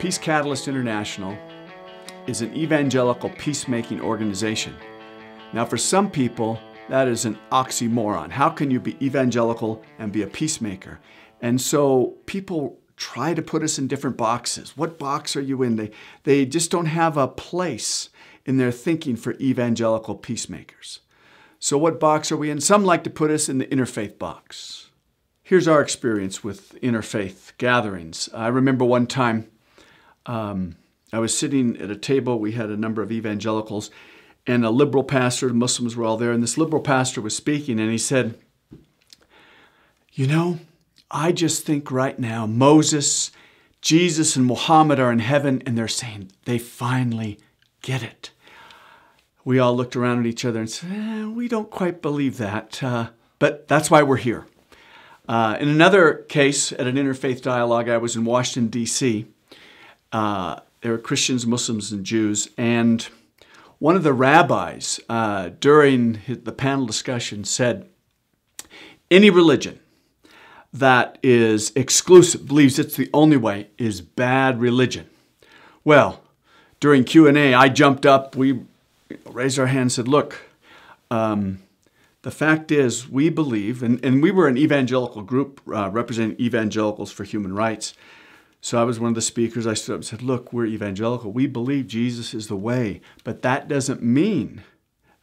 Peace Catalyst International is an evangelical peacemaking organization. Now, for some people, that is an oxymoron. How can you be evangelical and be a peacemaker? And so people try to put us in different boxes. What box are you in? They just don't have a place in their thinking for evangelical peacemakers. So what box are we in? Some like to put us in the interfaith box. Here's our experience with interfaith gatherings. I remember one time I was sitting at a table. We had a number of evangelicals and a liberal pastor. The Muslims were all there. And this liberal pastor was speaking and he said, "You know, I just think right now Moses, Jesus, and Muhammad are in heaven and they're saying they finally get it." We all looked around at each other and said, we don't quite believe that, but that's why we're here. In another case, at an interfaith dialogue, I was in Washington, D.C. There were Christians, Muslims, and Jews, and one of the rabbis during the panel discussion said, any religion that is exclusive, believes it's the only way, is bad religion. Well, during Q&A, I jumped up, we raised our hand and said, look, the fact is we believe, and we were an evangelical group representing evangelicals for human rights. So I was one of the speakers. I stood up and said, look, we're evangelical. We believe Jesus is the way, but that doesn't mean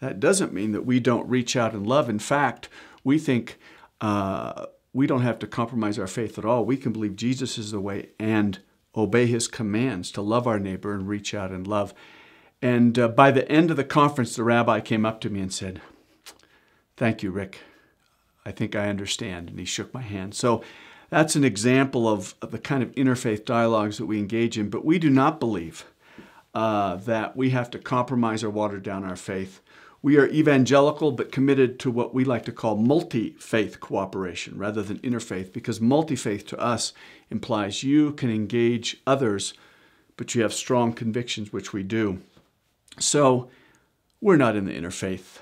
that we don't reach out and love. In fact, we think we don't have to compromise our faith at all. We can believe Jesus is the way and obey his commands to love our neighbor and reach out and love. And by the end of the conference, the rabbi came up to me and said, "Thank you, Rick. I think I understand." And he shook my hand. So that's an example of the kind of interfaith dialogues that we engage in. But we do not believe that we have to compromise or water down our faith. We are evangelical but committed to what we like to call multi-faith cooperation rather than interfaith, because multi-faith to us implies you can engage others, but you have strong convictions, which we do. So we're not in the interfaith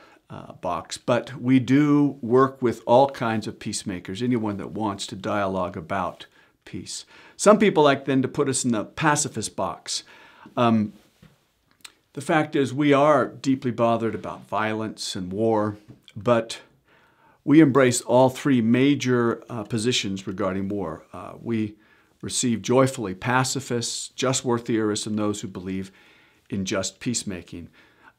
box, but we do work with all kinds of peacemakers, anyone that wants to dialogue about peace. Some people like then to put us in the pacifist box. The fact is we are deeply bothered about violence and war, but we embrace all three major positions regarding war. We receive joyfully pacifists, just war theorists, and those who believe in just peacemaking.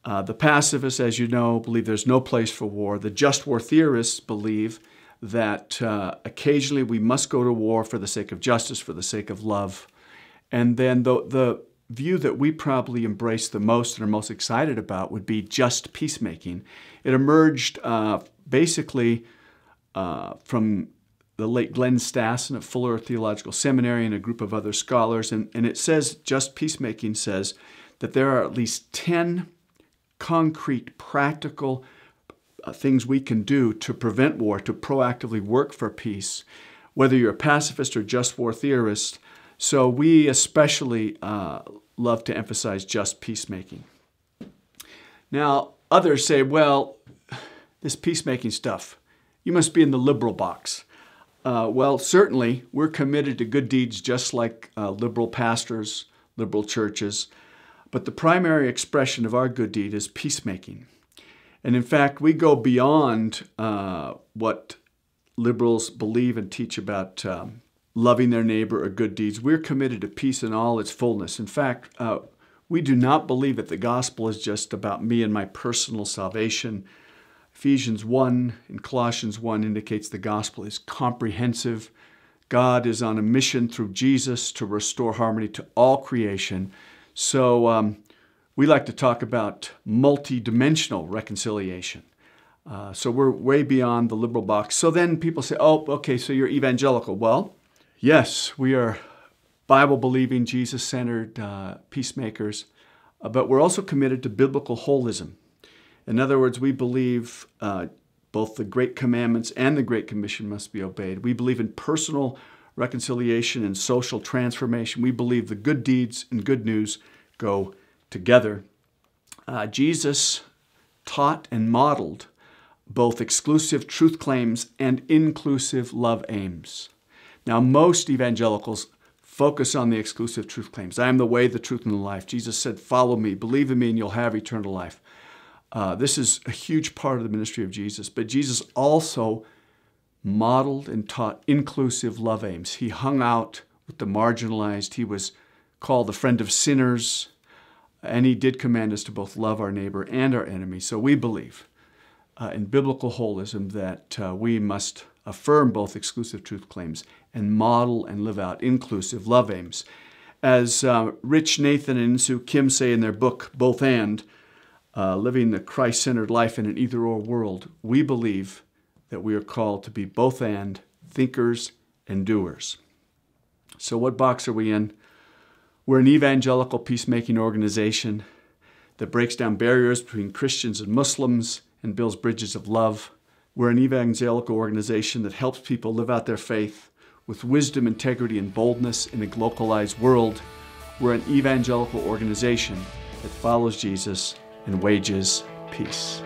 The pacifists, as you know, believe there's no place for war. The just war theorists believe that occasionally we must go to war for the sake of justice, for the sake of love. And then the view that we probably embrace the most and are most excited about would be just peacemaking. It emerged basically from the late Glenn Stassen at Fuller Theological Seminary and a group of other scholars. And it says, just peacemaking says that there are at least 10 concrete, practical things we can do to prevent war, to proactively work for peace, whether you're a pacifist or just war theorist. So we especially love to emphasize just peacemaking. Now, others say, well, this peacemaking stuff, you must be in the liberal box. Well, certainly, we're committed to good deeds just like liberal pastors, liberal churches. But the primary expression of our good deed is peacemaking. And in fact, we go beyond what liberals believe and teach about loving their neighbor or good deeds. We're committed to peace in all its fullness. In fact, we do not believe that the gospel is just about me and my personal salvation. Ephesians 1 and Colossians 1 indicates the gospel is comprehensive. God is on a mission through Jesus to restore harmony to all creation. So we like to talk about multi-dimensional reconciliation. So we're way beyond the liberal box. So then people say, oh, okay, so you're evangelical. Well, yes, we are Bible-believing, Jesus-centered peacemakers, but we're also committed to biblical holism. In other words, we believe both the Great Commandments and the Great Commission must be obeyed. We believe in personal reconciliation and social transformation. We believe the good deeds and good news go together. Jesus taught and modeled both exclusive truth claims and inclusive love aims. Now, most evangelicals Focus on the exclusive truth claims. I am the way, the truth, and the life. Jesus said, follow me, believe in me, and you'll have eternal life. This is a huge part of the ministry of Jesus. But Jesus also modeled and taught inclusive love aims. He hung out with the marginalized. He was called the friend of sinners. And he did command us to both love our neighbor and our enemy. So we believe in biblical holism that we must affirm both exclusive truth claims and model and live out inclusive love aims. As Rich Nathan and Sue Kim say in their book, Both And, Living the Christ-Centered Life in an Either-Or World, we believe that we are called to be both and thinkers and doers. So what box are we in? We're an evangelical peacemaking organization that breaks down barriers between Christians and Muslims and builds bridges of love. We're an evangelical organization that helps people live out their faith with wisdom, integrity, and boldness in a globalized world. We're an evangelical organization that follows Jesus and wages peace.